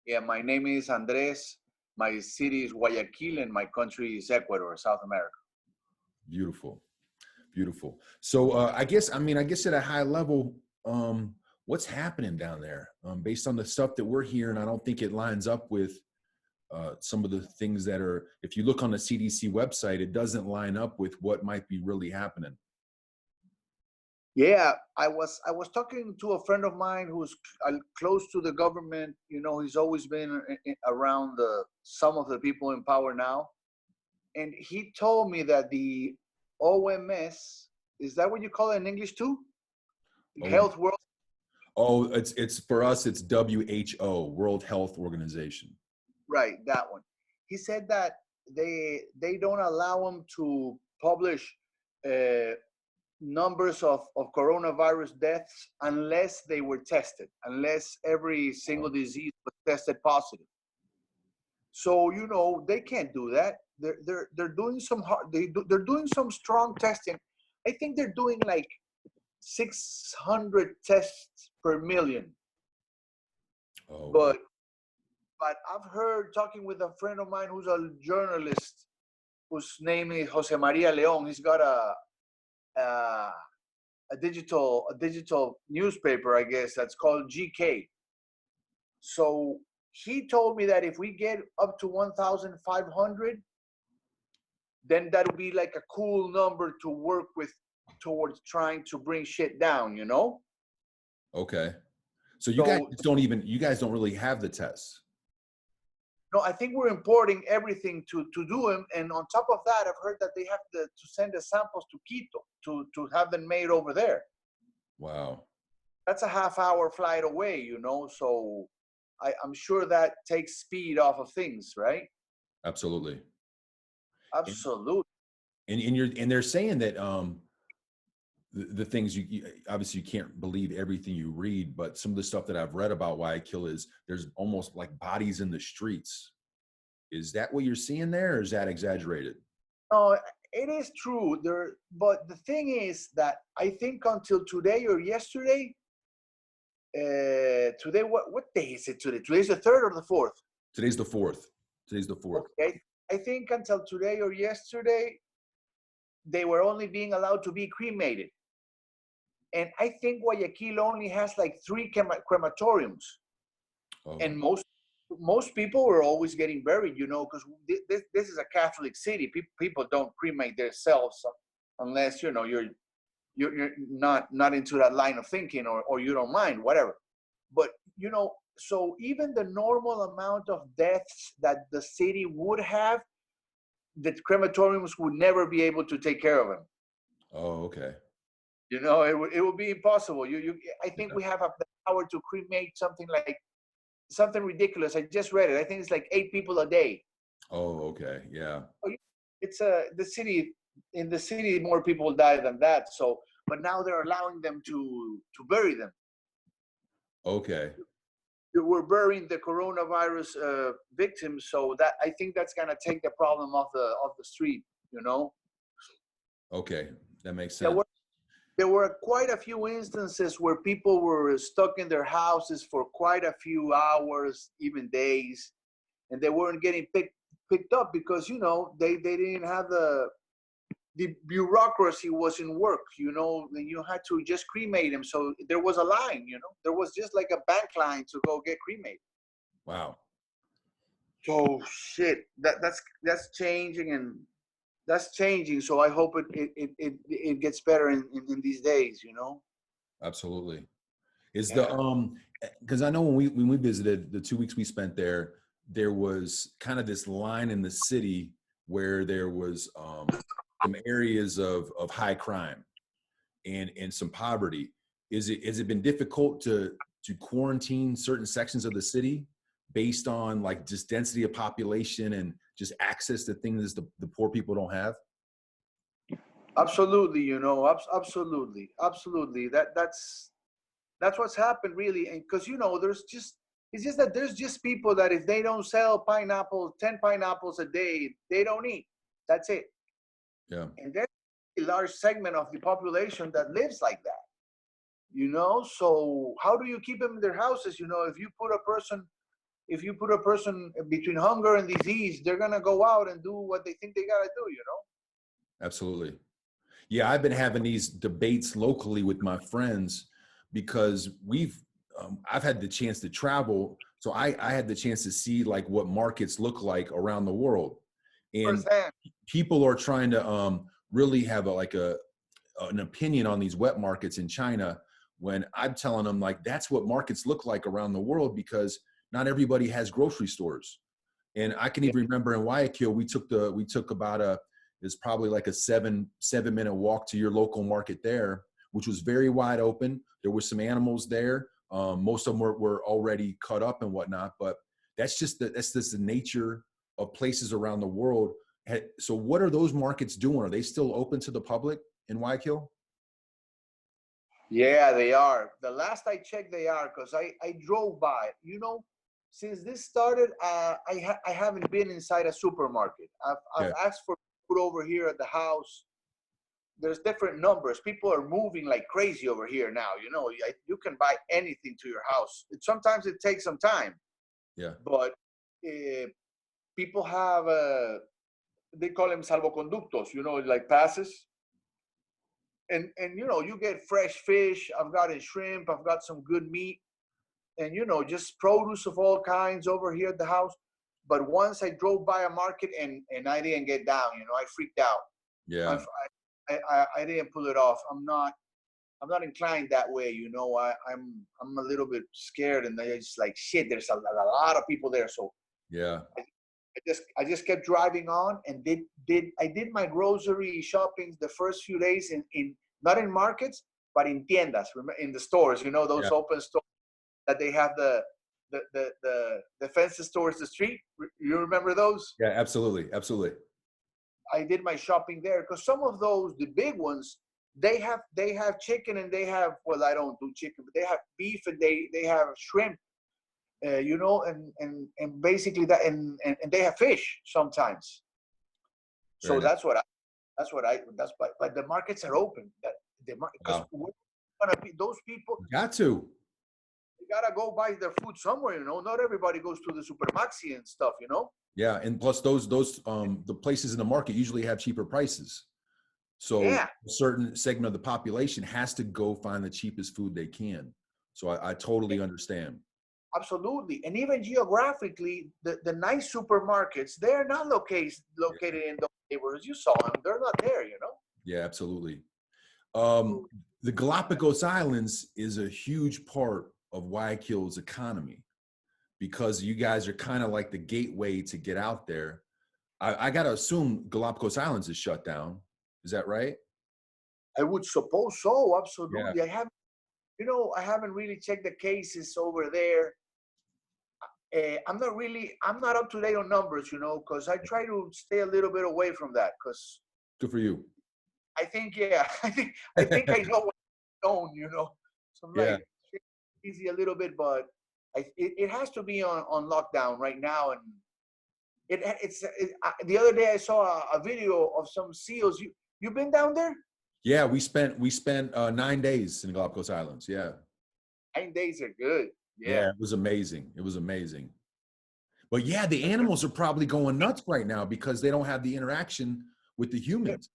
Yeah, my name is Andres. My city is Guayaquil, and my country is Ecuador, South America. Beautiful, beautiful. So I guess at a high level, what's happening down there? Based on the stuff that we're hearing, I don't think it lines up with some of the things that are. If you look on the CDC website, it doesn't line up with what might be really happening. Yeah, I was talking to a friend of mine who's close to the government. He's always been around some of the people in power now, and he told me that the OMS, is that what you call it in English too? Oh, Health World. it's for us. It's WHO, World Health Organization. Right, that one. He said that they don't allow him to publish uh, numbers of coronavirus deaths unless they were tested, unless every single disease was tested positive. So they can't do that. They're doing some they're doing some strong testing. I think they're doing like 600 tests per million. Oh, wow. But I've heard, talking with a friend of mine who's a journalist, whose name is Jose Maria Leon. He's got a digital newspaper, I guess, that's called GK. So he told me that if we get up to 1,500, then that would be like a cool number to work with towards trying to bring shit down. Okay. So you guys So you guys don't really have the tests. no, I think we're importing everything to do them, and on top of that, I've heard that they have to send the samples to Quito to have them made over there. Wow. That's a half-hour flight away. So I'm sure that takes speed off of things, right? Absolutely. Absolutely. And they're saying that the things you obviously you can't believe everything you read, but some of the stuff that I've read about Guayaquil is there's almost like bodies in the streets. Is that what you're seeing there, or is that exaggerated? No, it is true there, but the thing is that I think until today or yesterday, today, what day is it today? Today's the third or the fourth? Today's the fourth. Today's the fourth. Okay. I think until today or yesterday, they were only being allowed to be cremated. And I think Guayaquil only has like 3 crematoriums. Oh, And most people were always getting buried, because this is a Catholic city. People don't cremate themselves unless you're not into that line of thinking, or you don't mind, whatever. But so even the normal amount of deaths that the city would have, the crematoriums would never be able to take care of them. oh, okay. It would be impossible. I think Yeah. we have the power to cremate something ridiculous. I just read it. I think it's like 8 people a day. Oh, okay. Yeah. It's the city. In the city, more people die than that. So, but now they're allowing them to bury them. Okay. We're burying the coronavirus victims, so that I think that's gonna take the problem off the street. Okay. That makes There sense. were there were quite a few instances where people were stuck in their houses for quite a few hours, even days, and they weren't getting picked up because they didn't have the bureaucracy was in work. And you had to just cremate them. So there was a line. There was just like a bank line to go get cremated. Wow. So shit, that's changing, and that's changing. So I hope it gets better in these days. Absolutely. Is Yeah. because I know when we visited the 2 weeks we spent there was kind of this line in the city where there was some areas of high crime and some poverty. Has it been difficult to quarantine certain sections of the city based on like just density of population and just access to things the poor people don't have? Absolutely, absolutely. That's what's happened really, and because it's just that there's just people that if they don't sell 10 pineapples a day, they don't eat. That's it. Yeah. And there's a large segment of the population that lives like that. So how do you keep them in their houses? If you put a person if you put a person between hunger and disease, they're gonna go out and do what they think they gotta do, you know? Absolutely. Yeah, I've been having these debates locally with my friends because I've had the chance to travel. So I had the chance to see like what markets look like around the world. And Firsthand. people are trying to really have an opinion on these wet markets in China, when I'm telling them like that's what markets look like around the world, because not everybody has grocery stores. And I can even remember in Guayaquil, we took about it's probably like a seven minute walk to your local market there, which was very wide open. There were some animals there. Most of them were already cut up and whatnot, but that's just the nature of places around the world. So what are those markets doing? Are they still open to the public in Guayaquil? Yeah, they are. The last I checked, they are, because I drove by. You know, since this started, I haven't been inside a supermarket. I've Yeah, asked for food over here at the house. There's different numbers. People are moving like crazy over here now. You know, you can buy anything to your house. Sometimes it takes some time, yeah, but uh, people have they call them salvoconductos. You know, like passes. And you know, you get fresh fish. I've got a shrimp. I've got some good meat, and you know, just produce of all kinds over here at the house. But once I drove by a market and I didn't get down. You know, I freaked out. yeah. I didn't pull it off. I'm not inclined that way. You know, I'm a little bit scared, and I just like shit. There's a lot of people there, so Yeah. I just kept driving on and I did my grocery shopping the first few days in not in markets but in tiendas, in the stores. You know, those Yeah. open stores that they have the fences towards the street. You remember those? Yeah. Absolutely. Absolutely. I did my shopping there because some of those, the big ones, they have chicken and they have, well, I don't do chicken, but they have beef and they have shrimp, you know, and basically that and they have fish sometimes. Very So nice. that's but the markets are open. That the because Wow. we're gonna be those people. Got to. They gotta go buy their food somewhere. You know, not everybody goes to the supermaxi and stuff. You know. Yeah. And plus those the places in the market usually have cheaper prices. So Yeah, a certain segment of the population has to go find the cheapest food they can. So I totally understand. absolutely. And even geographically, the nice supermarkets, they're not located in those neighborhoods. You saw them; they're not there. You know. Yeah, absolutely. Um, the Galapagos Islands is a huge part of Guayaquil's economy, because you guys are kind of like the gateway to get out there. I got to assume Galapagos Islands is shut down. Is that right? I would suppose so. Yeah. Absolutely. I haven't, you know, I haven't really checked the cases over there. I'm not up to date on numbers, you know, because I try to stay a little bit away from that. Because Good for you. I think, yeah, I think I know what's known, you know. So I'm Yeah. like easy a little bit, but it has to be on lockdown right now. And the other day I saw a video of some seals. You been down there? Yeah, we spent 9 days in Galapagos Islands. Yeah. 9 days are good. Yeah. Yeah, it was amazing. It was amazing. But yeah, the animals are probably going nuts right now because they don't have the interaction with the humans.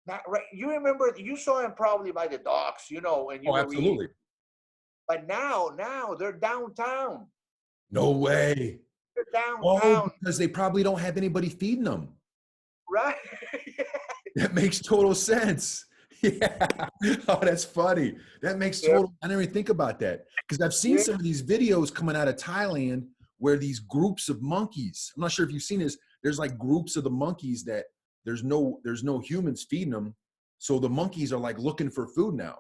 Not right. You remember you saw him probably by the docks, you know, when you Oh, were reading. absolutely. But now they're downtown. No way. They're Oh, downtown, because they probably don't have anybody feeding them. right? That makes total sense. Yeah. Oh, that's funny. That makes Yeah, total. I didn't even think about that, because I've seen yeah, some of these videos coming out of Thailand where these groups of monkeys. I'm not sure if you've seen this. There's like groups of the monkeys that there's no humans feeding them, so the monkeys are like looking for food now,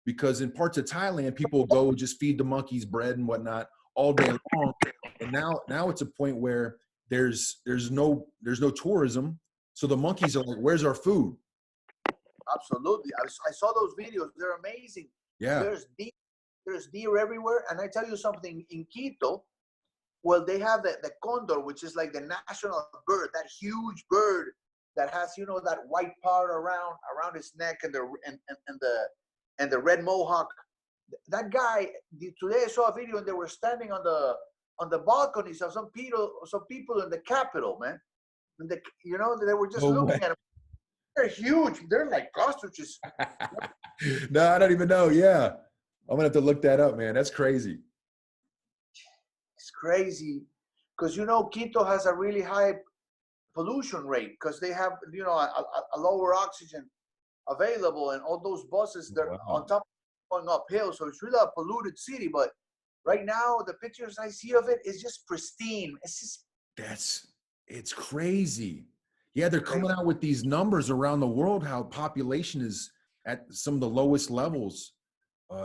because in parts of Thailand people go just feed the monkeys bread and whatnot all day long, and now it's a point where there's no tourism, so the monkeys are like, where's our food? absolutely. I saw those videos. They're amazing. Yeah. There's deer, there's deer everywhere. And I tell you something, in Quito, well, they have the condor, which is like the national bird, that huge bird that has, you know, that white part around his neck and the red mohawk. That guy, today I saw a video and they were standing on the balconies of some people in the Capitol, man. And they were just No looking way. at them. They're huge. They're like ostriches. No, I don't even know. Yeah. I'm gonna have to look that up, man. That's crazy. It's crazy because Quito has a really high pollution rate because they have a lower oxygen available, and all those buses they're on Wow. top going uphill, so it's really a polluted city. But right now the pictures I see of it is just pristine. It's just It's crazy. Yeah, they're crazy. coming out with these numbers around the world, how population is at some of the lowest levels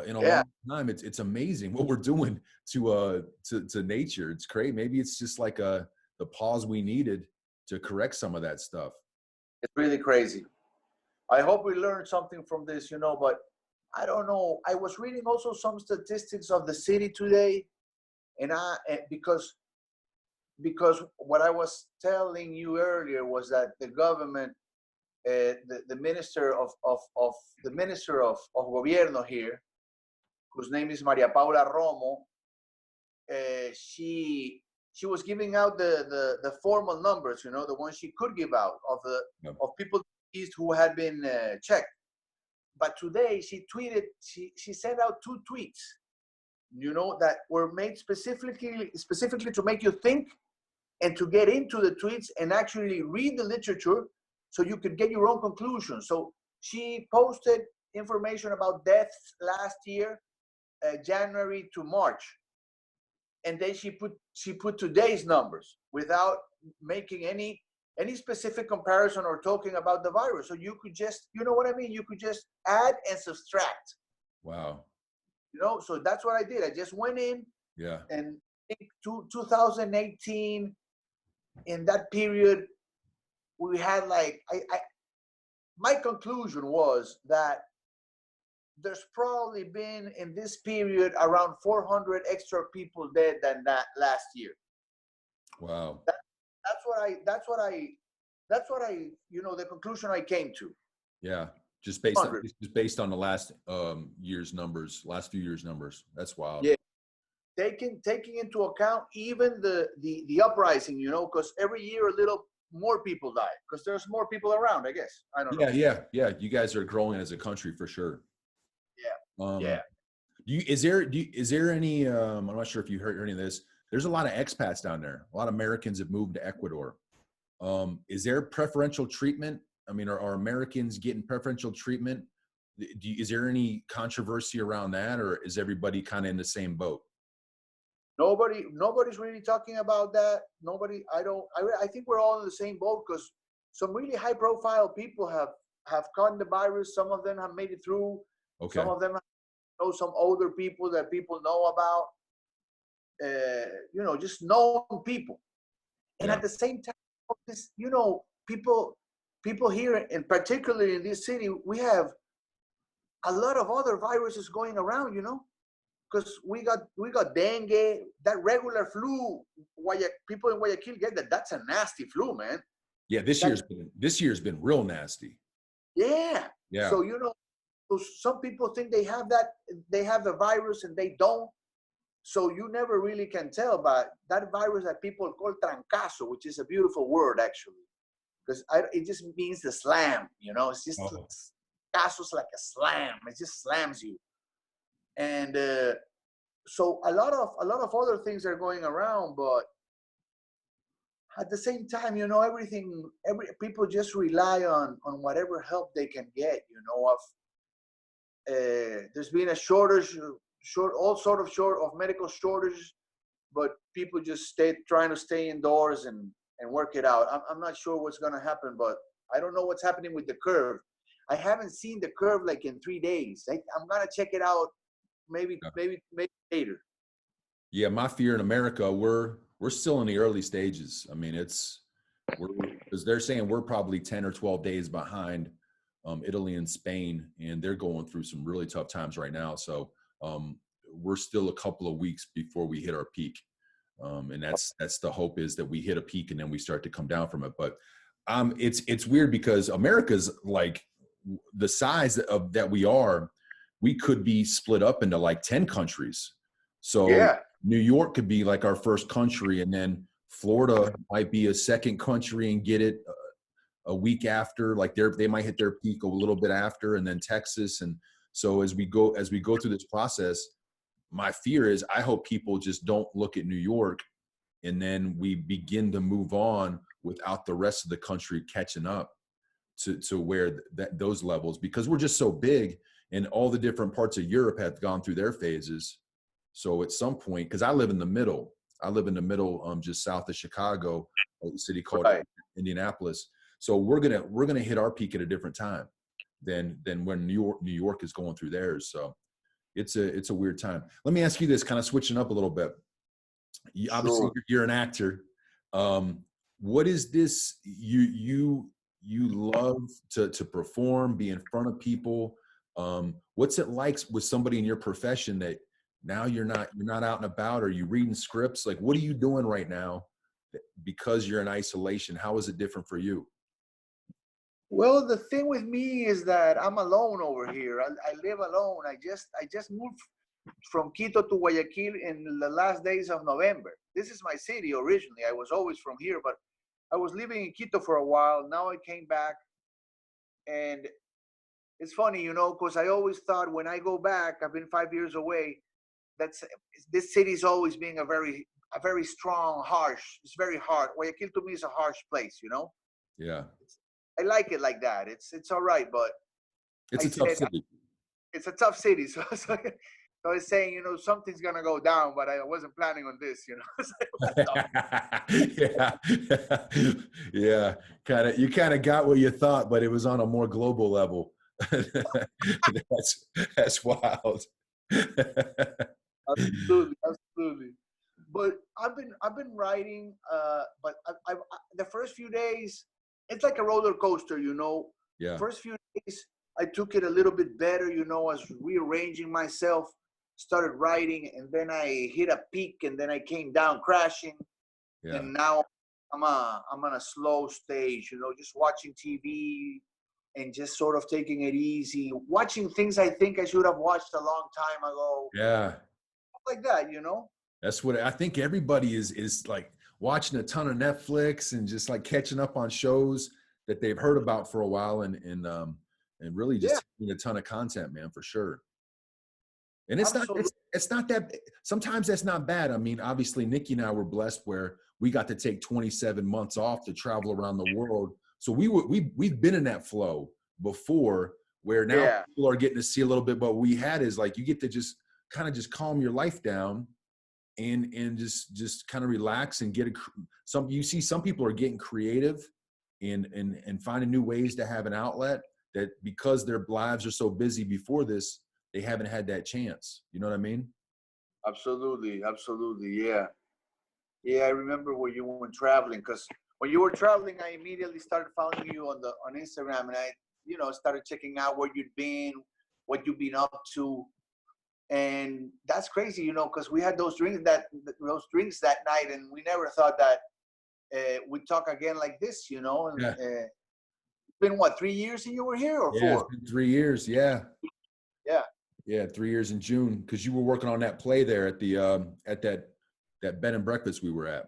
in a Yeah, long time. It's amazing what we're doing to nature. It's great. Maybe it's just like the pause we needed to correct some of that stuff. it's really crazy. I hope we learned something from this, but I don't know. I was reading also some statistics of the city today, because what I was telling you earlier was that the government, the minister of gobierno here, whose name is Maria Paula Romo, she was giving out the formal numbers, the ones she could give out Yep. of people who had been checked. But today she tweeted, she sent out 2 tweets, that were made specifically to make you think and to get into the tweets and actually read the literature so you could get your own conclusions. So she posted information about deaths last year, January to March. And then she put today's numbers without making any specific comparison or talking about the virus. So you could just, you know what I mean? You could just add and subtract. Wow. So that's what I did. I just went in Yeah. and 2018, in that period, we had my conclusion was that there's probably been in this period around 400 extra people dead than that last year. Wow. That's what I the conclusion I came to. Yeah. Just 100. based on the last last few years numbers. That's wild. Yeah. Taking into account even the uprising, because every year a little more people die because there's more people around, I guess. I don't know. Yeah. You guys are growing as a country for sure. Yeah. Yeah. Is there any? I'm not sure if you heard any of this. There's a lot of expats down there. A lot of Americans have moved to Ecuador. Is there preferential treatment? I mean, are Americans getting preferential treatment? Is there any controversy around that, or is everybody kind of in the same boat? Nobody's really talking about that. I think we're all in the same boat because some really high profile people have caught the virus. Some of them have made it through. Okay. Some of them know some older people that people know about. Just known people. And Yeah. at the same time, this, people here, and particularly in this city, we have a lot of other viruses going around, because we got dengue, that regular flu. People in Guayaquil get that. That's a nasty flu, man. Yeah, this year's been real nasty. Yeah. Yeah. So some people think they have the virus and they don't. So you never really can tell. But that virus that people call trancazo, which is a beautiful word actually, because it just means the slam. It's just caso's like a slam. It just slams you. And so a lot of other things are going around, but at the same time, people just rely on whatever help they can get. There's been a shortage of medical shortages, but people just trying to stay indoors and work it out. I'm not sure what's going to happen, but I don't know what's happening with the curve. I haven't seen the curve like in 3 days. I'm going to check it out maybe later. Yeah, my fear in America, we're still in the early stages. I mean, because they're saying we're probably 10 or 12 days behind Italy and Spain, and they're going through some really tough times right now. So we're still a couple of weeks before we hit our peak. And that's the hope, is that we hit a peak and then we start to come down from it. But it's weird because America's like the size that we are, we could be split up into like 10 countries. So yeah. New York could be like our first country, and then Florida might be a second country and get it a week after. Like they might hit their peak a little bit after, and then Texas. And so as we go through this process, my fear is I hope people just don't look at New York, and then we begin to move on without the rest of the country catching up to where those levels, because we're just so big, and all the different parts of Europe have gone through their phases. So at some point, because I live in the middle, just south of Chicago, a city called Indianapolis. So we're gonna hit our peak at a different time than when New York is going through theirs. So it's a weird time. Let me ask you this, kind of switching up a little bit. Obviously, you're an actor. What is this? You love to perform, be in front of people. What's it like with somebody in your profession that now you're not out and about? Are you reading scripts? Like, what are you doing right now? Because you're in isolation, how is it different for you? Well, the thing with me is that I'm alone over here. I live alone. I just moved from Quito to Guayaquil in the last days of November. This is my city originally. I was always from here, but I was living in Quito for a while. Now I came back, and it's funny, because I always thought when I go back, I've been 5 years away. This city is always being a very strong, harsh. It's very hard. Guayaquil to me is a harsh place. Yeah. I like it like that. It's all right, but it's a tough city. It's a tough city. So I was saying, something's gonna go down, but I wasn't planning on this. Yeah. You kind of got what you thought, but it was on a more global level. That's wild. Absolutely. But I've been writing. But I the first few days, it's like a roller coaster. Yeah. First few days, I took it a little bit better. I was rearranging myself, started writing, and then I hit a peak, and then I came down crashing. Yeah. And now I'm on a slow stage. Just watching TV and just sort of taking it easy, watching things I think I should have watched a long time ago. Yeah. Like that, That's what I think. Everybody is like watching a ton of Netflix and just like catching up on shows that they've heard about for a while, and really just taking a ton of content, man, for sure. And it's not that, sometimes that's not bad. I mean, obviously Nikki and I were blessed where we got to take 27 months off to travel around the world. So we've been in that flow before, where now people are getting to see a little bit, but what we had is like, you get to just kind of just calm your life down and just kind of relax and you see some people are getting creative and finding new ways to have an outlet that, because their lives are so busy before this, they haven't had that chance. You know what I mean? Absolutely. Yeah. I remember when you were traveling, because when you were traveling, I immediately started following you on Instagram, and I, started checking out where you'd been, what you've been up to. And that's crazy, because we had those drinks that night, and we never thought that we'd talk again like this, And, it's been what, 3 years since you were here, or 4? It's been 3 years. Yeah. Yeah. 3 years in June, because you were working on that play there at the at that bed and breakfast we were at.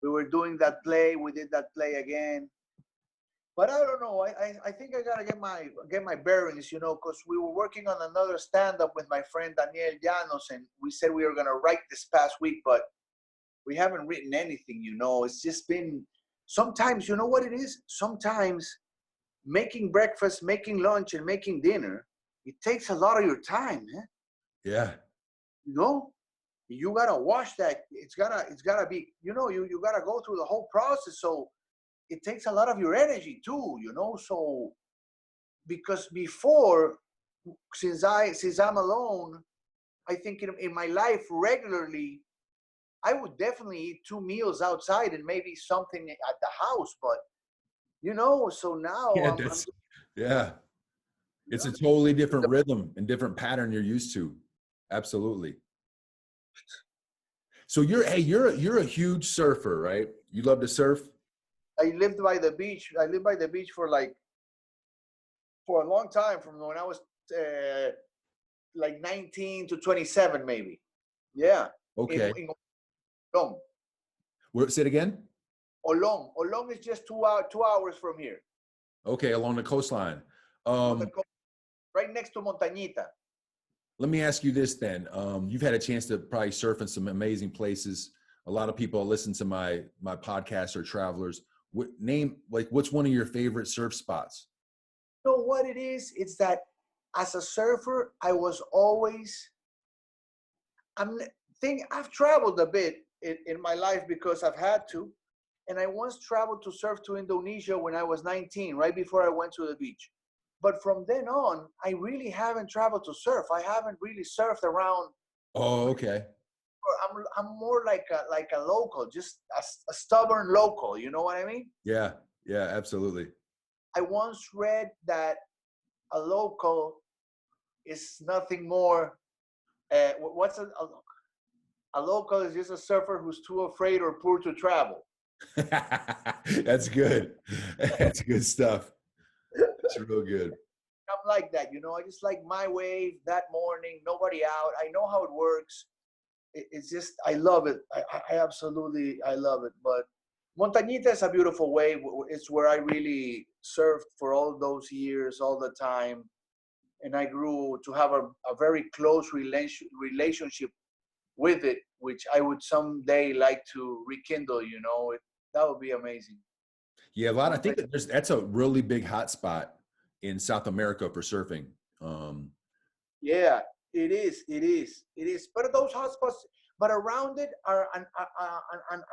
We were doing that play. We did that play again. But I don't know. I think I gotta get my bearings, because we were working on another stand-up with my friend Daniel Llanos, and we said we were gonna write this past week, but we haven't written anything. It's just been, sometimes, you know what it is? Sometimes making breakfast, making lunch, and making dinner, it takes a lot of your time, man. Yeah. You gotta wash that. It's gotta be, you gotta go through the whole process. So it takes a lot of your energy too, So because before, since I'm alone, I think in my life regularly, I would definitely eat 2 meals outside and maybe something at the house. But so now it's a totally different rhythm and different pattern you're used to. Absolutely. So you're a huge surfer, right? You love to surf? I lived by the beach. I lived by the beach for a long time, from when I was like 19 to 27, maybe. Yeah. Okay. in Olong. Say it again. Olong. Olong is just 2 hours from here. Okay, along the coastline. On the coast, right next to Montañita. Let me ask you this then. You've had a chance to probably surf in some amazing places. A lot of people listen to my podcast are travelers. What's one of your favorite surf spots? You know what it is? It's that as a surfer, I was always, I've traveled a bit in my life because I've had to. And I once traveled to surf to Indonesia when I was 19, right before I went to the beach. But from then on, I really haven't traveled to surf. I haven't really surfed around. Oh, okay. I'm more like a local, just a stubborn local. You know what I mean? Yeah, yeah, absolutely. I once read that a local is nothing more. What's a local is just a surfer who's too afraid or poor to travel. That's good. That's good stuff. That's real good. I'm like that, I just like my wave that morning, nobody out. I know how it works. It's just, I love it. I absolutely, I love it. But Montañita is a beautiful wave. It's where I really surfed for all those years, all the time. And I grew to have a very close relationship with it, which I would someday like to rekindle, that would be amazing. Yeah, I think that's a really big hot spot in South America for surfing. Yeah, it is. It is. It is. But those hotspots, but around it are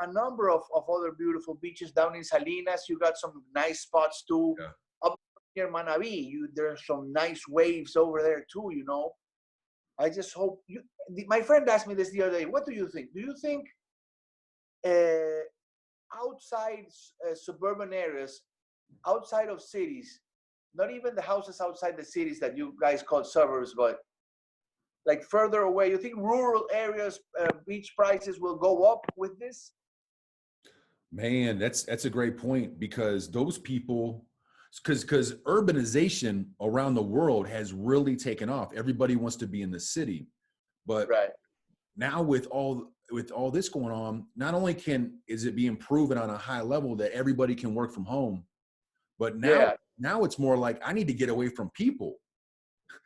a number of other beautiful beaches. Down in Salinas, you got some nice spots too. Yeah. Up near Manaví, there's some nice waves over there too. I just hope you. My friend asked me this the other day. What do you think? Do you think outside suburban areas, outside of cities, not even the houses outside the cities that you guys call suburbs, but like further away, you think rural areas, beach prices will go up with this? Man, that's a great point, because those people, because urbanization around the world has really taken off. Everybody wants to be in the city, but Right. now with all this going on, not only is it being proven on a high level that everybody can work from home, but now it's more like I need to get away from people.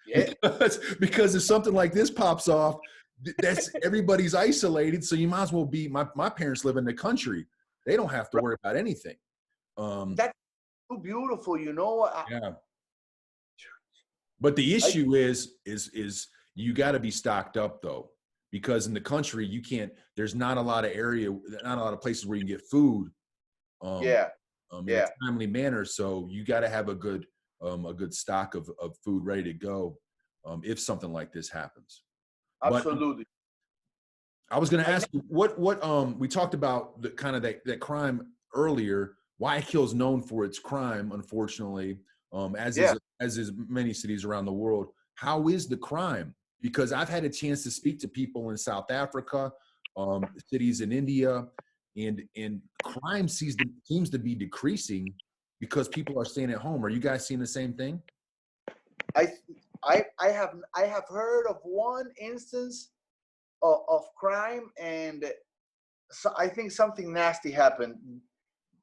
Yeah. Because if something like this pops off, that's everybody's isolated. So you might as well be. My parents live in the country; they don't have to worry about anything. That's too beautiful, Yeah. But the issue is you got to be stocked up though, because in the country you can't. There's not a lot of places where you can get food. In a timely manner. So you got to have a good stock of food ready to go if something like this happens. Absolutely. But I was going to ask you what we talked about the kind of that crime earlier. Guayaquil is known for its crime, unfortunately, as is many cities around the world. How is the crime? Because I've had a chance to speak to people in South Africa, cities in India, and crime seems to be decreasing because people are staying at home. Are you guys seeing the same thing? I have heard of one instance of crime, and so I think something nasty happened.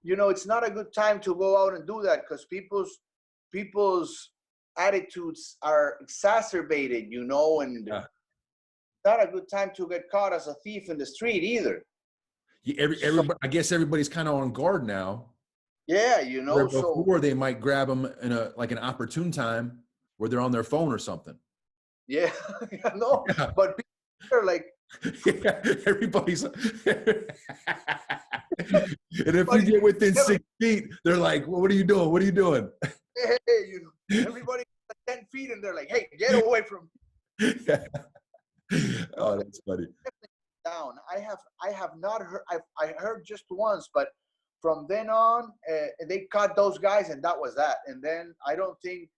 It's not a good time to go out and do that because people's attitudes are exacerbated, and not a good time to get caught as a thief in the street either. Everybody, I guess everybody's kind of on guard now. Yeah, Where before they might grab them in an opportune time where they're on their phone or something. Yeah, but they're like, everybody's. And if you get within 6 feet, they're like, well, "What are you doing? What are you doing?" Hey, everybody 10 feet, and they're like, "Hey, get away from me." Oh, that's funny. Down. I have not heard. I heard just once, but from then on, they caught those guys, and that was that. And then I don't think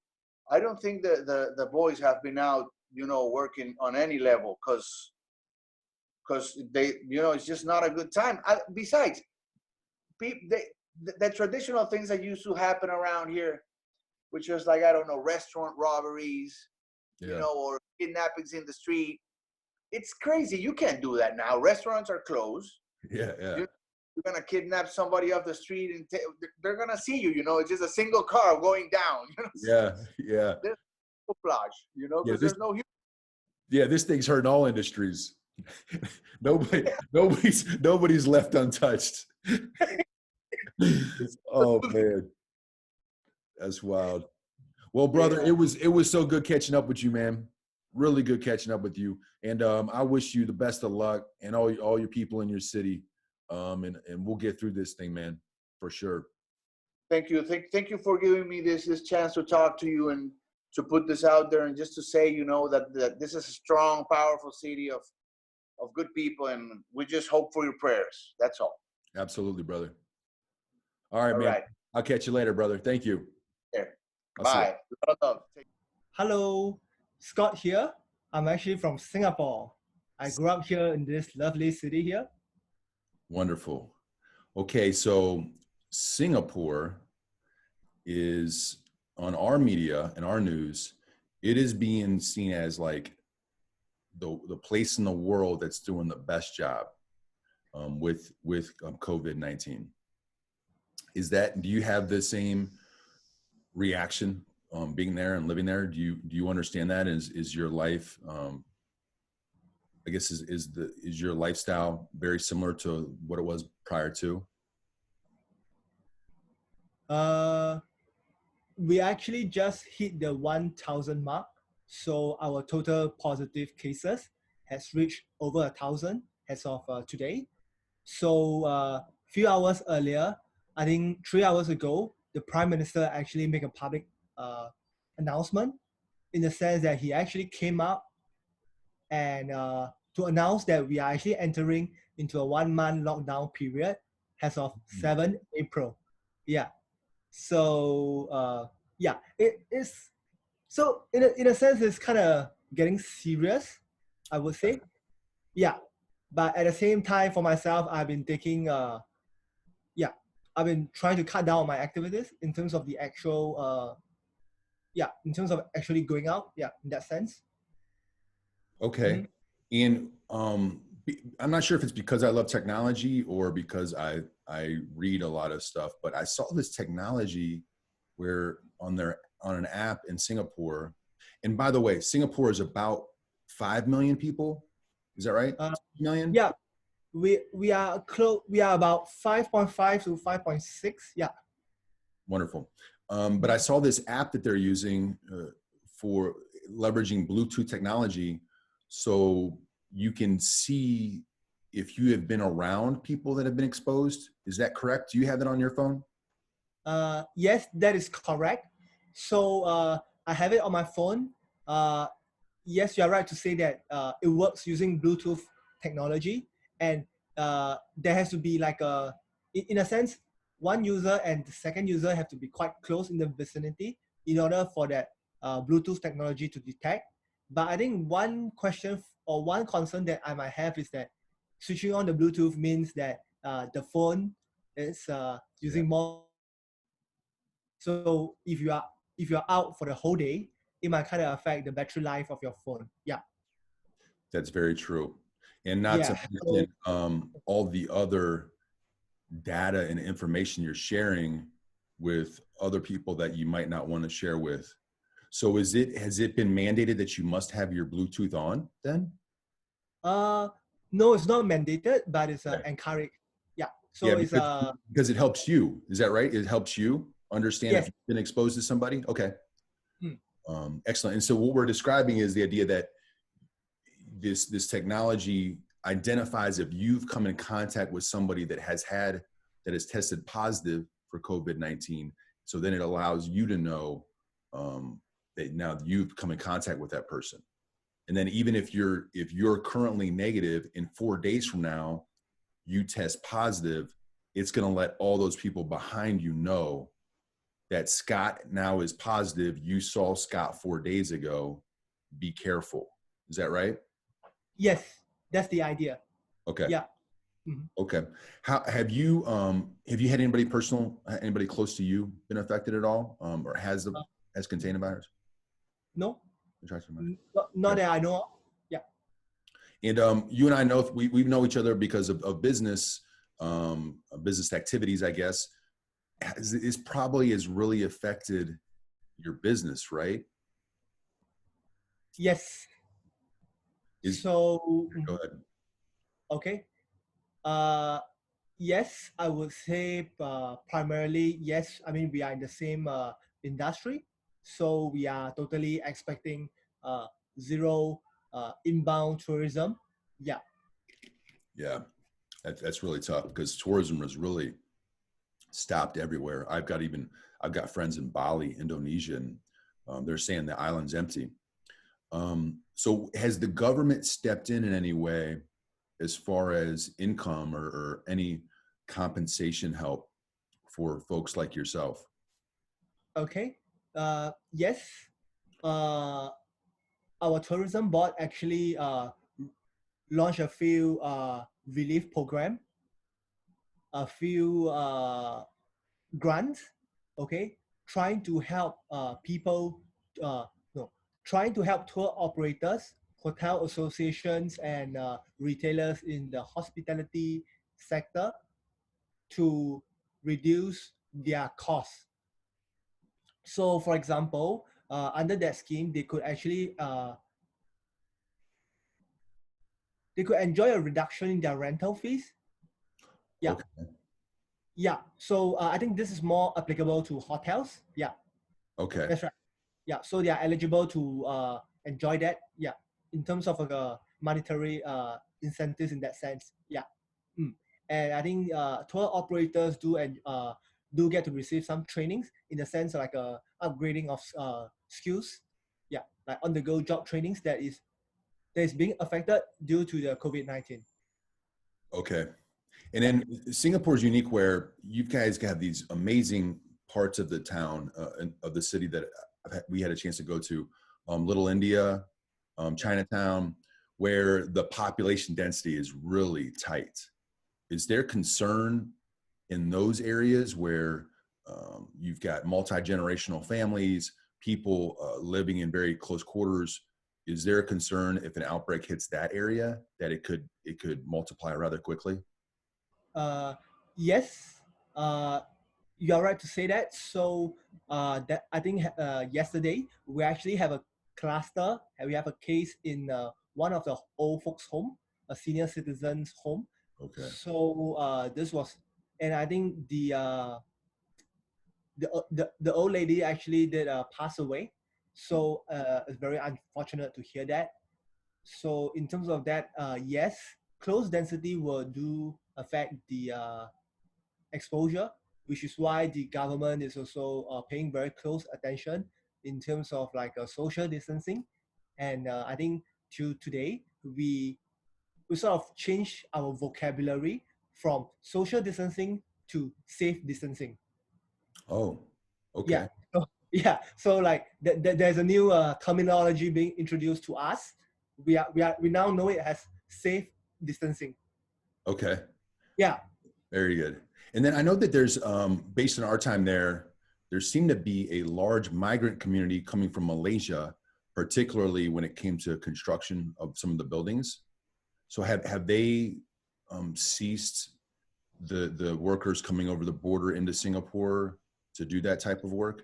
the boys have been out, working on any level because they, it's just not a good time. Besides, the traditional things that used to happen around here, which was like, I don't know, restaurant robberies, or kidnappings in the street. it's crazy. You can't do that now. Restaurants are closed. Yeah, yeah. You're gonna kidnap somebody off the street and they're gonna see you. You know, it's just a single car going down. You know, Yeah, yeah. there's no flash. You know, Yeah, because there's no. this thing's hurting all industries. Nobody's left untouched. Oh man, that's wild. Well, brother, Yeah. it was so good catching up with you, man. Really good catching up with you. And I wish you the best of luck and all your people in your city. And we'll get through this thing, man, for sure. Thank you. Thank you for giving me this chance to talk to you and to put this out there and just to say, you know, that this is a strong, powerful city of good people, and we just hope for your prayers. That's all. Absolutely, brother. All right, All man. right. I'll catch you later, brother. Thank you. There. I'll see you. Bye. A lot of love. Hello, Scott here. I'm actually from Singapore. I grew up here in this lovely city here. Wonderful. Okay, so Singapore is on our media and our news. It is being seen as like the place in the world that's doing the best job with COVID-19. Do you have the same reaction being there and living there? Do you understand that? Is your life, I guess, is your lifestyle very similar to what it was prior to? We actually just hit the 1,000 mark. So our total positive cases has reached over 1,000 as of today. So few hours earlier, I think 3 hours ago, the Prime Minister actually made a public announcement in the sense that he actually came up and to announce that we are actually entering into a 1-month lockdown period as of 7 April. Yeah. So yeah, it is. So in a sense, it's kind of getting serious, I would say. Yeah. But at the same time, for myself, I've been taking, I've been trying to cut down on my activities in terms of the actual, in terms of actually going out, in that sense. Okay. And I'm not sure if it's because I love technology or because I read a lot of stuff, but I saw this technology where on an app in Singapore, and by the way, Singapore is about 5 million people. Is that right? 6 million? Yeah. We are close. We are about 5.5 to 5.6. Yeah. Wonderful. But I saw this app that they're using for leveraging Bluetooth technology, so you can see if you have been around people that have been exposed. Is that correct? Do you have that on your phone? Yes, that is correct. So I have it on my phone. Yes, you are right to say that it works using Bluetooth technology, and there has to be like in a sense, one user and the second user have to be quite close in the vicinity in order for that Bluetooth technology to detect. But I think one question or one concern that I might have is that switching on the Bluetooth means that the phone is using more. So if you're out for the whole day, it might kind of affect the battery life of your phone. Yeah. That's very true. And not to mention all the other data and information you're sharing with other people that you might not want to share with. So has it been mandated that you must have your Bluetooth on then? No, it's not mandated, but it's encouraged. Yeah. So yeah, it's because it helps you. Is that right? It helps you understand if you've been exposed to somebody? Okay. Excellent. And so what we're describing is the idea that this technology identifies if you've come in contact with somebody that has tested positive for COVID-19. So then it allows you to know that now you've come in contact with that person. And then even if you're currently negative, in 4 days from now, you test positive, it's going to let all those people behind you know that Scott now is positive. You saw Scott 4 days ago. Be careful. Is that right? Yes, that's the idea. Okay. Yeah. Okay. How have you had anybody close to you been affected at all, or has contained the virus? No. Not that I know of. Yeah. And you and I know we know each other because of business, business activities, I guess. Is probably has really affected your business, right? Yes. Is So, Go ahead. okay. Uh, yes, I would say primarily yes. I mean, we are in the same industry, so we are totally expecting uh, zero inbound tourism. Yeah. Yeah, that's really tough because tourism has really stopped everywhere. I've got friends in Bali, Indonesia, and they're saying the island's empty. So has the government stepped in any way as far as income or any compensation help for folks like yourself? Okay. Yes. Uh, our tourism board actually launched a few relief program, a few grants, okay, trying to help people, no, trying to help tour operators, hotel associations, and retailers in the hospitality sector to reduce their costs. So, for example, under that scheme, they could enjoy a reduction in their rental fees. Yeah, Okay. yeah. So I think this is more applicable to hotels. Yeah, Okay. that's right. Yeah, so they are eligible to enjoy that. Yeah, in terms of monetary incentives in that sense. Yeah. Mm. And I think tour operators do get to receive some trainings in the sense of like upgrading of skills. Yeah, like on the go job trainings that is being affected due to the COVID-19. Okay. And Yeah. then Singapore is unique where you guys have these amazing parts of the town and of the city that we had a chance to go to, Little India, Chinatown, where the population density is really tight. Is there concern in those areas where you've got multi-generational families, people living in very close quarters? Is there a concern if an outbreak hits that area that it could multiply rather quickly? Uh, yes, uh, you are right to say that. So that I think yesterday we actually have a cluster. And we have a case in one of the old folks' home, a senior citizens' home. Okay. So this was, and I think the old lady actually did pass away. So it's very unfortunate to hear that. So in terms of that, yes, close density will do affect the exposure, which is why the government is also paying very close attention in terms of like social distancing. And I think to today, we sort of change our vocabulary from social distancing to safe distancing. Oh, Yeah. okay. So, yeah. So like there's a new terminology being introduced to us. We now know it as safe distancing. Okay. Yeah. Very good. And then I know that there's, based on our time there seemed to be a large migrant community coming from Malaysia, particularly when it came to construction of some of the buildings. So have they ceased the workers coming over the border into Singapore to do that type of work?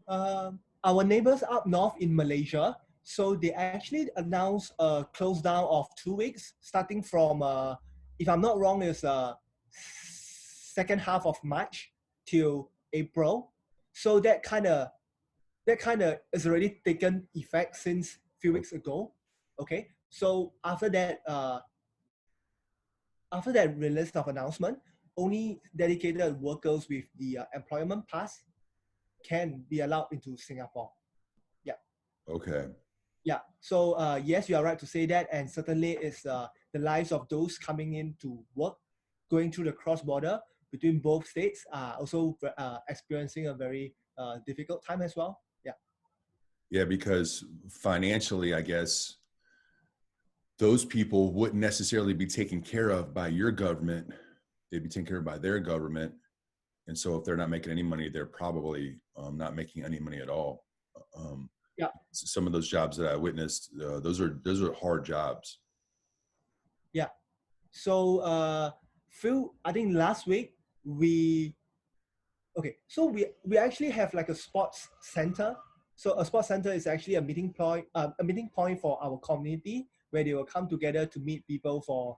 Our neighbors up north in Malaysia, so they actually announced a close down of 2 weeks, starting from, if I'm not wrong, is second half of March till April. So that kind of is already taken effect since few weeks ago. Okay, so after that release of announcement, only dedicated workers with the employment pass can be allowed into Singapore. Yeah. Okay. Yeah. So yes, you are right to say that, and certainly it's the lives of those coming in to work, going through the cross border between both states, are also experiencing a very difficult time as well. Yeah. Yeah, because financially, I guess those people wouldn't necessarily be taken care of by your government. They'd be taken care of by their government. And so if they're not making any money, they're probably not making any money at all. Yeah. some of those jobs that I witnessed, those are hard jobs. Yeah. So, Phil, I think last week we actually have like a sports center. So a sports center is actually a meeting point for our community where they will come together to meet people for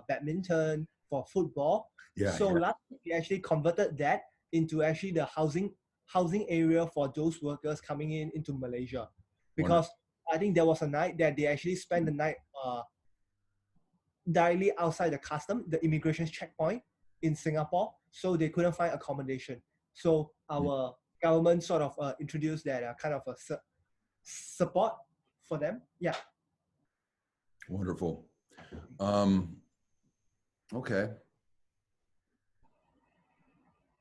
badminton, for football. Yeah. So last week we actually converted that into actually the housing area for those workers coming into Malaysia, because I think there was a night that they actually spent the night directly outside the immigration checkpoint in Singapore, so they couldn't find accommodation. So our government sort of introduced that kind of a support for them. Yeah. Wonderful. Okay.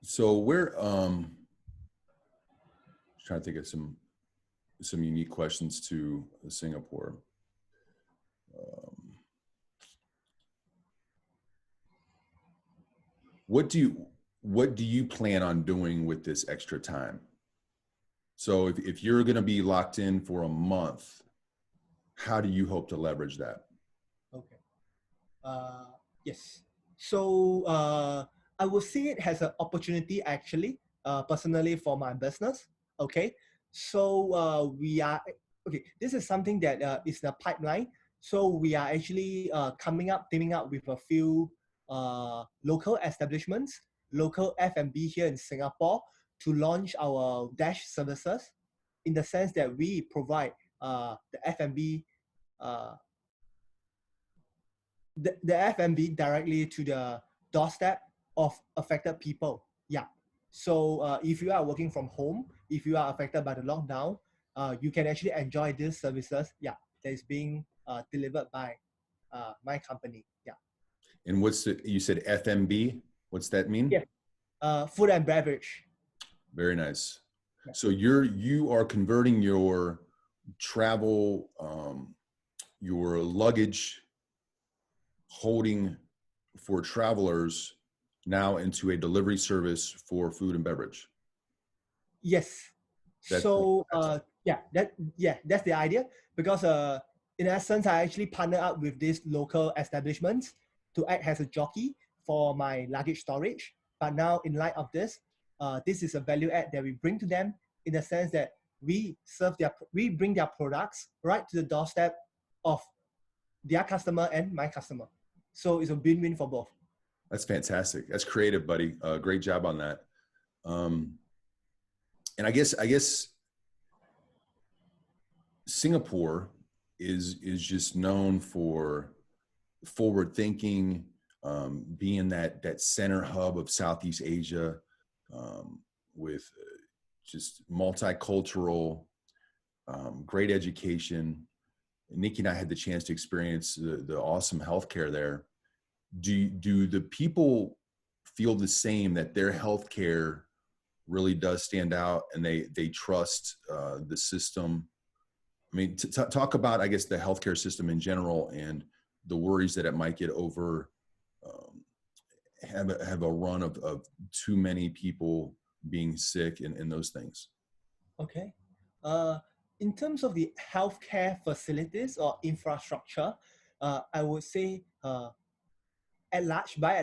So we're trying to think of some unique questions to Singapore. What do you plan on doing with this extra time? So if you're going to be locked in for a month, how do you hope to leverage that? Okay. Yes. So I would see it as an opportunity actually, personally for my business. Okay. So this is something that is the pipeline. So we are actually teaming up with a few local establishments, local F&B here in Singapore to launch our dash services, in the sense that we provide the F&B the F&B directly to the doorstep of affected people. Yeah. So if you are working from home, if you are affected by the lockdown, you can actually enjoy these services. Yeah, that is being delivered by my company. Yeah. And you said FMB? What's that mean? Yeah. Food and beverage. Very nice. Yeah. So you are converting your travel, your luggage holding for travelers now into a delivery service for food and beverage. Yes. That's the idea, because in essence I actually partner up with these local establishments to act as a jockey for my luggage storage. But now, in light of this, this is a value add that we bring to them, in the sense that we bring their products right to the doorstep of their customer and my customer. So it's a win-win for both. That's fantastic. That's creative, buddy. Great job on that. And I guess Singapore is just known for forward thinking, being that center hub of Southeast Asia, with just multicultural, great education. Nikki and I had the chance to experience the awesome healthcare there. Do the people feel the same, that their healthcare really does stand out and they trust the system? I mean, talk about, I guess, the healthcare system in general and the worries that it might get over, have a run of too many people being sick and those things. Okay. In terms of the healthcare facilities or infrastructure, I would say by and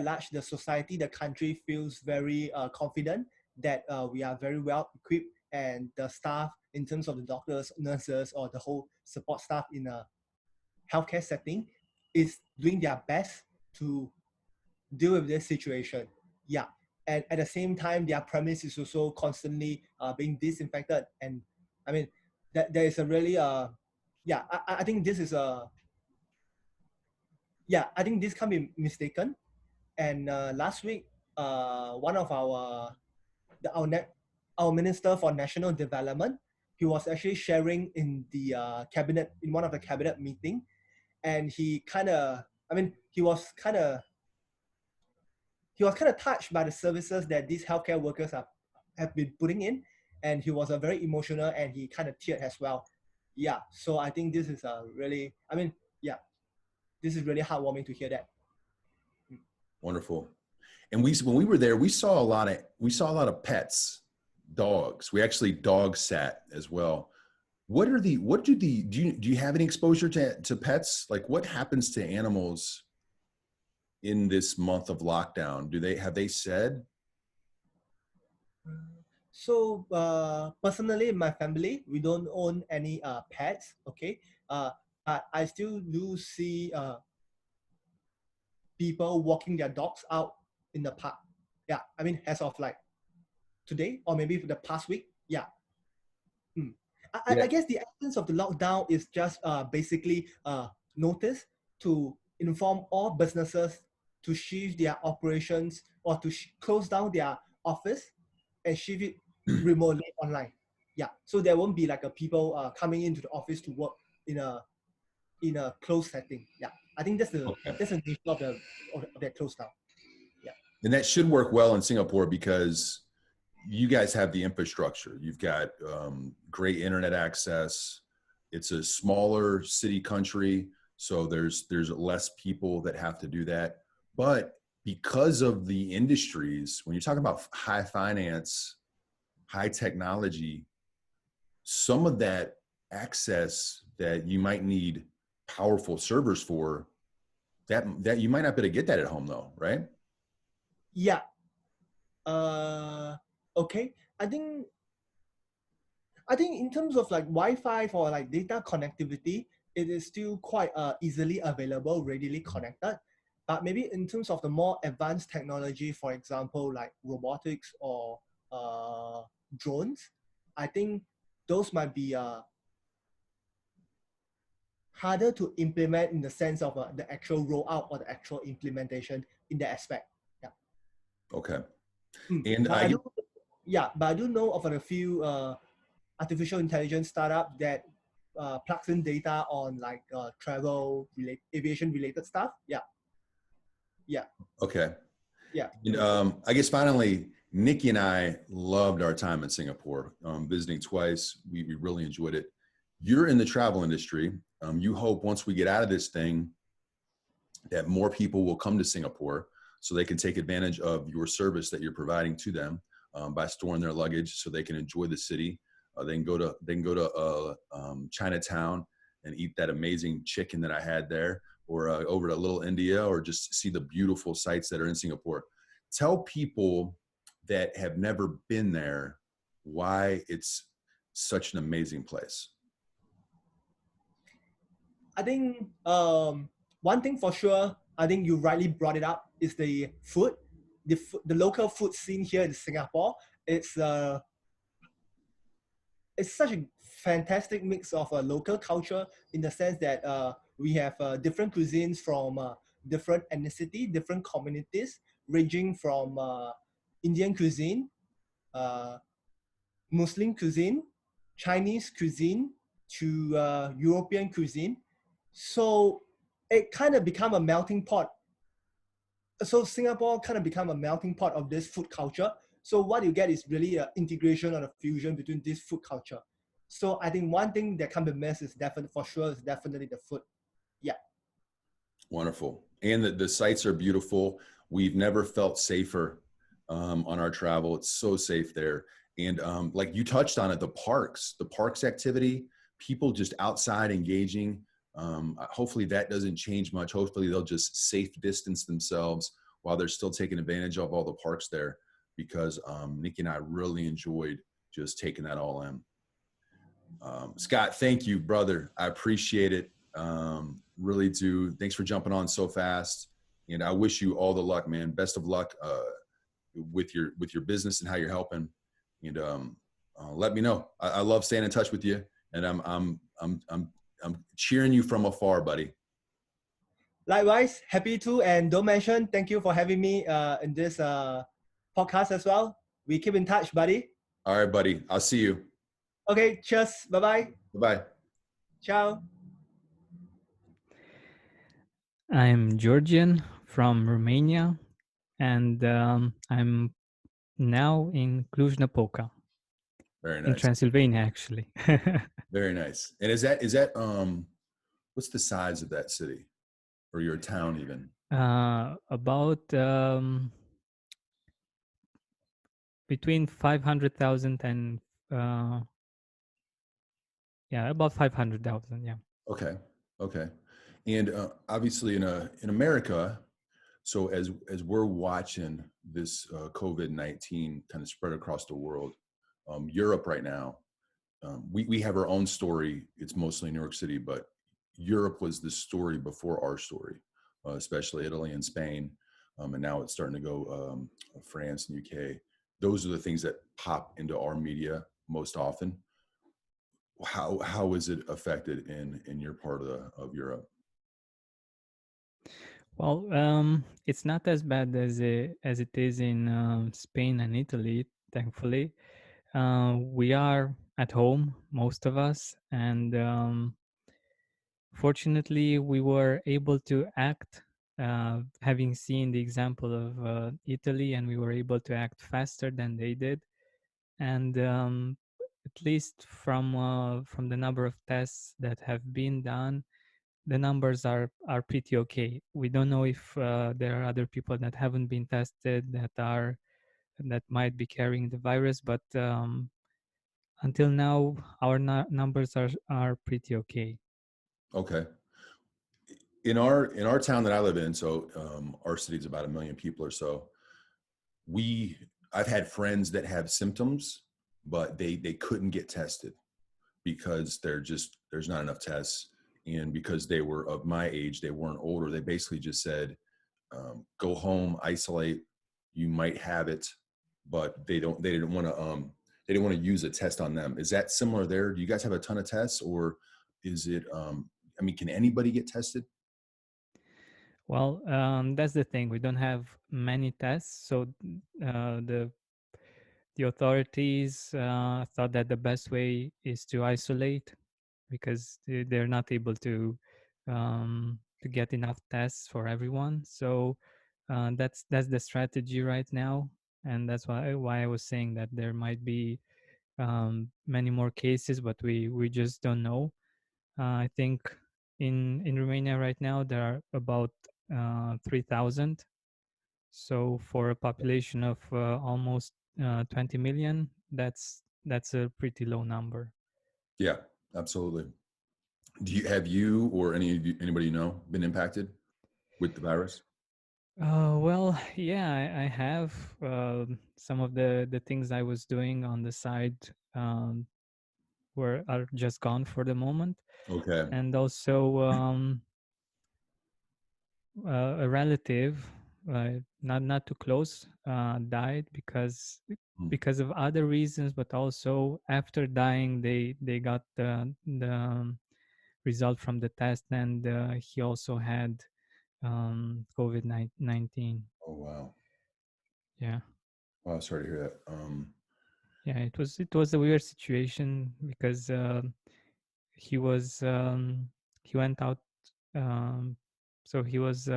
large, the society, the country feels very confident that we are very well equipped, and the staff, in terms of the doctors, nurses, or the whole support staff in a healthcare setting, is doing their best to deal with this situation. Yeah. And at the same time, their premise is also constantly being disinfected. And I mean, there is a really, I think this is I think this can be mistaken. And last week, one of our Minister for National Development, he was actually sharing in the one of the cabinet meeting, and he was kind of touched by the services that these healthcare workers have been putting in, and he was very emotional, and he kind of teared as well. Yeah, so I think this is this is really heartwarming to hear that. Wonderful. And when we were there, we saw a lot of pets, dogs. We actually dog sat as well. do you have any exposure to pets? Like what happens to animals in this month of lockdown? Have they said? So personally, in my family, we don't own any pets. Okay, I still do see people walking their dogs out in the park. Yeah, I mean, as of like today or maybe for the past week. Yeah. I guess the essence of the lockdown is just basically notice to inform all businesses to shift their operations or to close down their office and shift it remotely online. Yeah, so there won't be like a people coming into the office to work in a closed setting. Yeah, I think that's the nature of that closed down. Yeah, and that should work well in Singapore because you guys have the infrastructure. You've got great internet access. It's a smaller city country, so there's less people that have to do that. But because of the industries, when you're talking about high finance, high technology, some of that access that you might need powerful servers for, that you might not be able to get that at home though, right? Yeah. Okay. I think in terms of like Wi-Fi for like data connectivity, it is still quite easily available, readily connected. But maybe in terms of the more advanced technology, for example, like robotics or drones, I think those might be harder to implement in the sense of the actual rollout or the actual implementation in that aspect. Yeah. Okay. And but I do know of a few artificial intelligence startup that plugs in data on like travel aviation related stuff. Yeah. Okay. Yeah. And, I guess finally, Nikki and I loved our time in Singapore, visiting twice. We really enjoyed it. You're in the travel industry. You hope once we get out of this thing that more people will come to Singapore so they can take advantage of your service that you're providing to them by storing their luggage so they can enjoy the city. They can go to Chinatown and eat that amazing chicken that I had there, or over to Little India, or just see the beautiful sights that are in Singapore. Tell people that have never been there why it's such an amazing place. I think one thing for sure, I think you rightly brought it up, is the food. The local food scene here in Singapore, it's such a fantastic mix of local culture in the sense that we have different cuisines from different ethnicity, different communities, ranging from Indian cuisine, Muslim cuisine, Chinese cuisine to European cuisine. So it kind of become a melting pot. So Singapore kind of become a melting pot of this food culture. So what you get is really an integration or a fusion between this food culture. So I think one thing that can be missed is definitely the food. Yeah. Wonderful. And the sites are beautiful. We've never felt safer on our travel. It's so safe there. And like you touched on it, the parks activity, people just outside engaging. Hopefully that doesn't change much. Hopefully they'll just safe distance themselves while they're still taking advantage of all the parks there, because Nikki and I really enjoyed just taking that all in. Scott, thank you, brother. I appreciate it. Really do. Thanks for jumping on so fast. And I wish you all the luck, man. Best of luck with your business and how you're helping. And let me know. I love staying in touch with you, and I'm cheering you from afar, buddy. Likewise, happy to. And don't mention, thank you for having me in this podcast as well. We keep in touch, buddy. All right, buddy. I'll see you. Okay, cheers. Bye-bye. Bye-bye. Ciao. I'm Georgian from Romania, and I'm now in Cluj-Napoca. Very nice. In Transylvania, actually. Very nice. And is that what's the size of that city, or your town even? About between 500,000 and Yeah, about 500,000. Yeah. Okay. Okay. And obviously in America, so as we're watching this COVID-19 kind of spread across the world, Europe right now, we have our own story. It's mostly New York City, but Europe was the story before our story, especially Italy and Spain. And now it's starting to go France and UK. Those are the things that pop into our media most often. How is it affected in your part of Europe? Well, it's not as bad as it is in Spain and Italy, thankfully. We are at home, most of us, and fortunately, we were able to act, having seen the example of Italy, and we were able to act faster than they did. And at least from the number of tests that have been done, the numbers are pretty okay. We don't know if there are other people that haven't been tested that might be carrying the virus, but until now, our numbers are pretty okay. Okay. In our town that I live in, so our city's about 1 million people or so. We I've had friends that have symptoms, but they couldn't get tested because there's not enough tests, and because they were of my age, they weren't older. They basically just said, go home, isolate. You might have it, but they didn't want to use a test on them. Is that similar there? Do you guys have a ton of tests, or is it? I mean, can anybody get tested? Well, that's the thing. We don't have many tests, so the authorities thought that the best way is to isolate because they're not able to get enough tests for everyone. So that's the strategy right now, and that's why I was saying that there might be many more cases, but we just don't know. I think in Romania right now there are about 3,000. So for a population of almost 20 million, that's a pretty low number. Yeah, absolutely. Have you or anybody you know been impacted with the virus? Well, yeah, I have some of the things I was doing on the side are just gone for the moment, Okay. and also a relative, not too close, died Mm. because of other reasons, but also after dying, they got the result from the test, and he also had COVID-19. Oh wow. Yeah, Wow, sorry to hear that. yeah, it was a weird situation because he was he went out, um, so he was.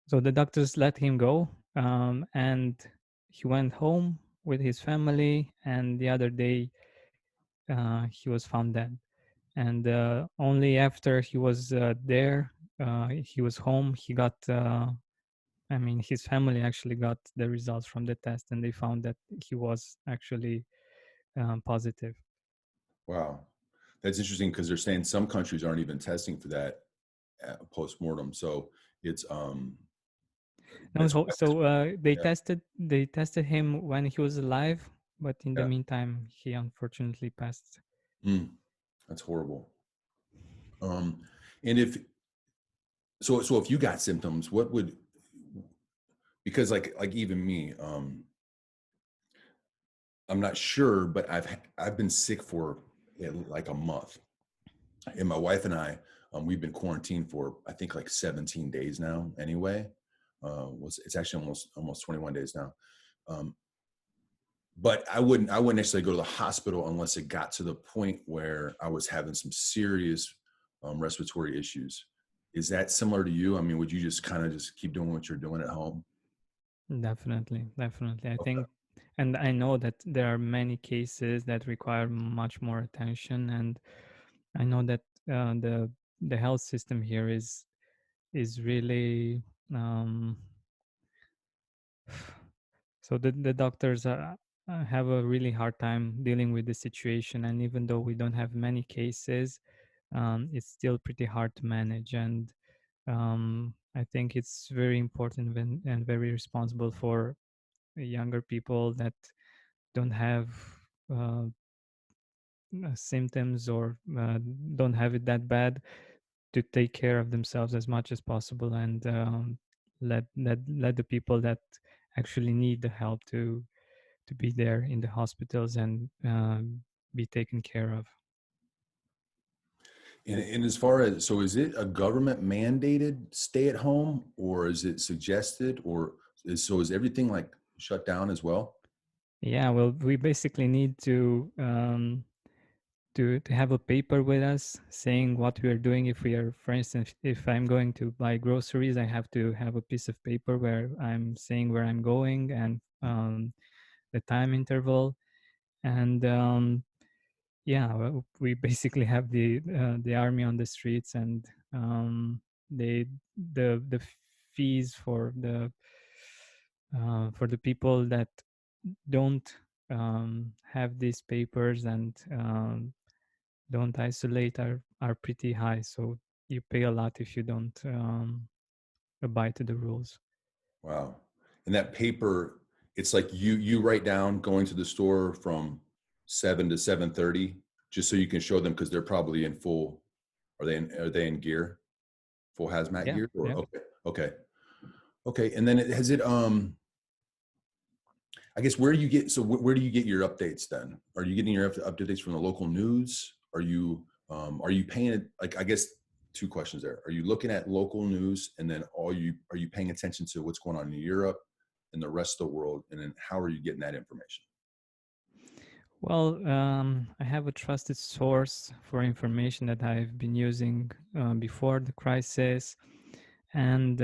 So the doctors let him go, and he went home with his family. And the other day, he was found dead. And only after he was there, he was home. He got. I mean, his family actually got the results from the test, and they found that he was actually positive. Wow, that's interesting because they're saying some countries aren't even testing for that post mortem. So it's No, that's so yeah. they tested him when he was alive, but in the Yeah. meantime, he unfortunately passed. Mm, that's horrible. Um, and so if you got symptoms, what would, because like even me, I'm not sure, but I've been sick for like a month, and my wife and I, we've been quarantined for I think like 17 days now. Anyway, it's actually almost 21 days now. Um, but I wouldn't necessarily go to the hospital unless it got to the point where I was having some serious respiratory issues. Is that similar to you? I mean, would you just kind of just keep doing what you're doing at home? Definitely, definitely. I Okay. think, and I know that there are many cases that require much more attention, and I know that the health system here is really um, so the doctors have a really hard time dealing with the situation. And even though we don't have many cases, it's still pretty hard to manage. And I think it's very important and very responsible for younger people that don't have uh, symptoms or don't have it that bad to take care of themselves as much as possible, and let the people that actually need the help to be there in the hospitals and be taken care of. And as far as, so is it a government mandated stay at home, or is it suggested, or is everything like shut down as well? Yeah, well, we basically need to have a paper with us saying what we are doing. If we are, for instance, if I'm going to buy groceries, I have to have a piece of paper where I'm saying where I'm going and the time interval. And yeah, well, we basically have the army on the streets, and they the fees for the people that don't have these papers and don't isolate are pretty high. So you pay a lot if you don't abide to the rules. Wow. And that paper, it's like you write down going to the store from 7 to 7:30, just so you can show them, because they're probably in full, are they in gear, full hazmat Yeah, gear, or yeah. okay. And then has it I guess, where do you get your updates then? Are you getting your updates from the local news? Are you paying it, like, I guess two questions there. Are you looking at local news, and then are you paying attention to what's going on in Europe and the rest of the world? And then how are you getting that information? Well, I have a trusted source for information that I've been using before the crisis, and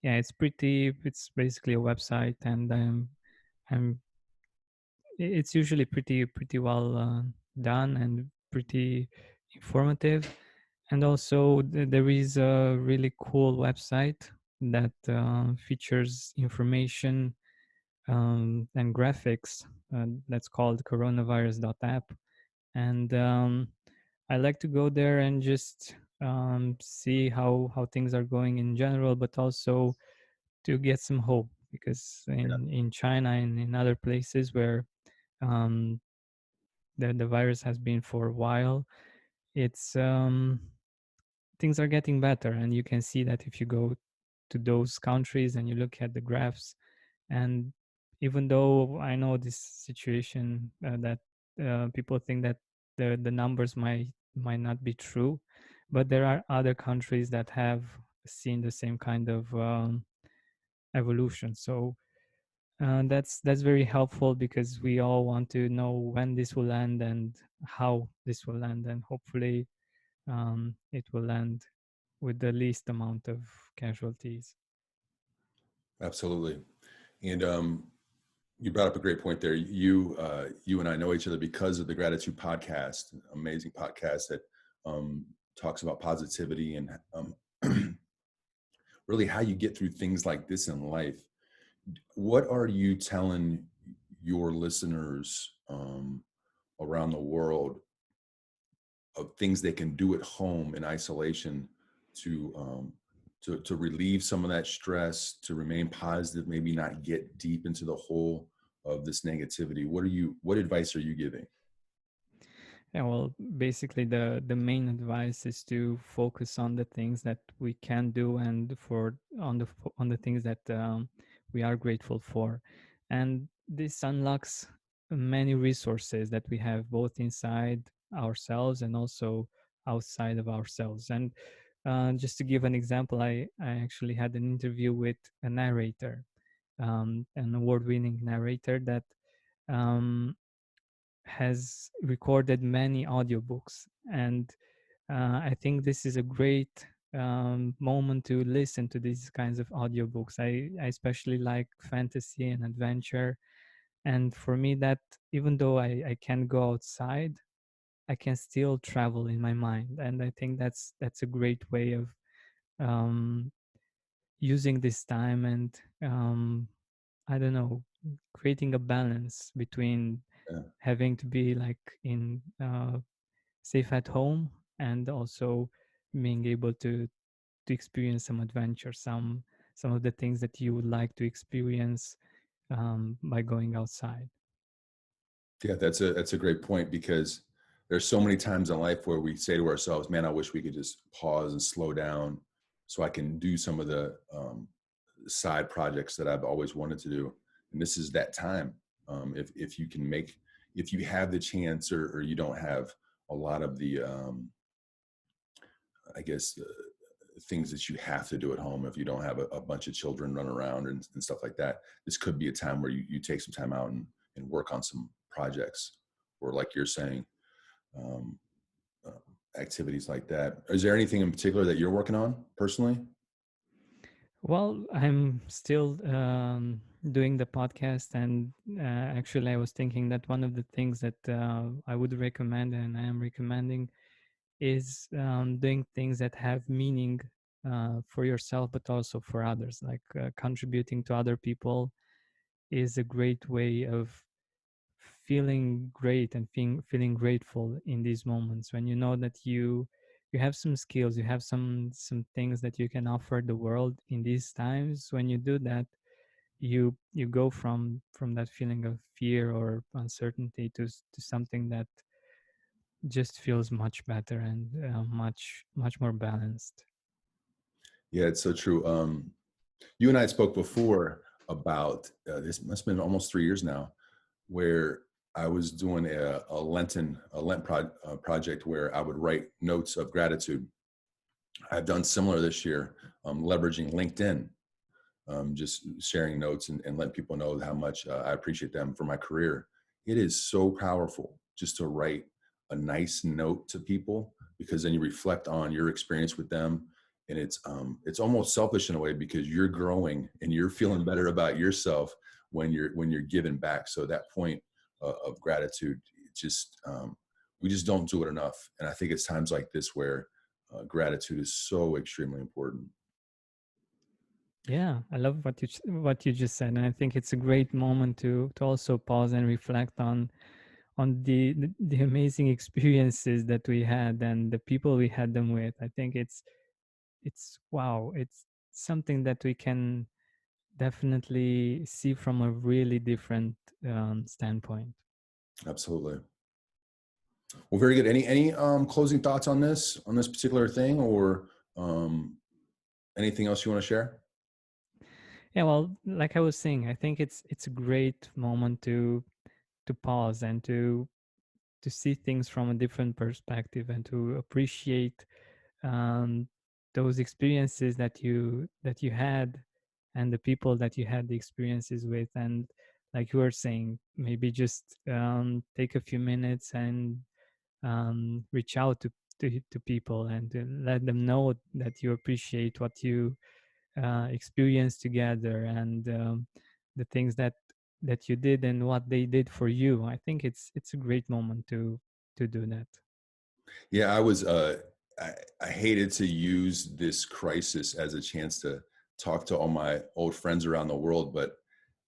yeah, it's basically a website, and I'm it's usually pretty well done and pretty informative. And also there is a really cool website that features information and graphics that's called coronavirus.app. And I like to go there and just see how things are going in general, but also to get some hope, because in China and in other places where um, the virus has been for a while, it's things are getting better, and you can see that if you go to those countries and you look at the graphs. And even though I know this situation that people think that the numbers might not be true, but there are other countries that have seen the same kind of evolution. So that's very helpful, because we all want to know when this will end and how this will end, and hopefully it will end with the least amount of casualties. Absolutely. And you brought up a great point there. You and I know each other because of the Gratitude Podcast, an amazing podcast that talks about positivity and really how you get through things like this in life. What are you telling your listeners around the world of things they can do at home in isolation to relieve some of that stress, to remain positive, maybe not get deep into the hole of this negativity? What advice are you giving? Yeah, well, basically the main advice is to focus on the things that we can do, and on the things that we are grateful for. And this unlocks many resources that we have both inside ourselves and also outside of ourselves. And just to give an example, I actually had an interview with a narrator, an award-winning narrator that um, has recorded many audiobooks. And I think this is a great moment to listen to these kinds of audiobooks. I especially like fantasy and adventure. And for me, that even though I can't go outside, I can still travel in my mind. And I think that's a great way of um, using this time and I don't know, creating a balance between Yeah. having to be like in safe at home and also being able to experience some adventure, some of the things that you would like to experience by going outside. Yeah, that's a great point, because there's so many times in life where we say to ourselves, "Man, I wish we could just pause and slow down so I can do some of the side projects that I've always wanted to do." And this is that time. If you can make, if you have the chance, or you don't have a lot of the, I guess, things that you have to do at home. If you don't have a bunch of children run around and stuff like that, this could be a time where you take some time out and work on some projects, or like you're saying, um, uh, activities like that. Is there anything in particular that you're working on personally? Well, I'm still doing the podcast, and actually, I was thinking that one of the things that I would recommend, and I am recommending, is doing things that have meaning for yourself, but also for others. Like contributing to other people is a great way of feeling great and feeling grateful in these moments when you know that you have some skills, you have some things that you can offer the world in these times. When you do that, you go from that feeling of fear or uncertainty to something that just feels much better and much more balanced. Yeah, it's so true. You and I spoke before about this. Must have been almost 3 years now, where I was doing a Lent project where I would write notes of gratitude. I've done similar this year, leveraging LinkedIn, just sharing notes and letting people know how much I appreciate them for my career. It is so powerful just to write a nice note to people, because then you reflect on your experience with them, and it's almost selfish in a way, because you're growing and you're feeling better about yourself when you're giving back. So that point of gratitude, just we just don't do it enough, and I think it's times like this where gratitude is so extremely important. Yeah, I love what you just said, and I think it's a great moment to also pause and reflect on the amazing experiences that we had and the people we had them with. I think it's wow, it's something that we can definitely see from a really different standpoint. Absolutely. Well, very good. Any closing thoughts on this particular thing, or um, anything else you want to share? Yeah, well, like I was saying, I think it's a great moment to pause and to see things from a different perspective and to appreciate um, those experiences that you had and the people that you had the experiences with. And like you were saying, maybe just take a few minutes and reach out to people and to let them know that you appreciate what you experience together, and the things that you did and what they did for you. I think it's a great moment to do that. Yeah, I hated to use this crisis as a chance to talk to all my old friends around the world, but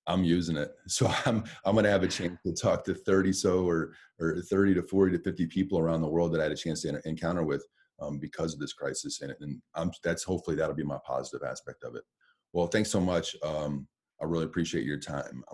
I'm using it. So I'm going to have a chance to talk to 30 or 30 to 40 to 50 people around the world that I had a chance to encounter with, because of this crisis. And that's, hopefully that'll be my positive aspect of it. Well, thanks so much. I really appreciate your time.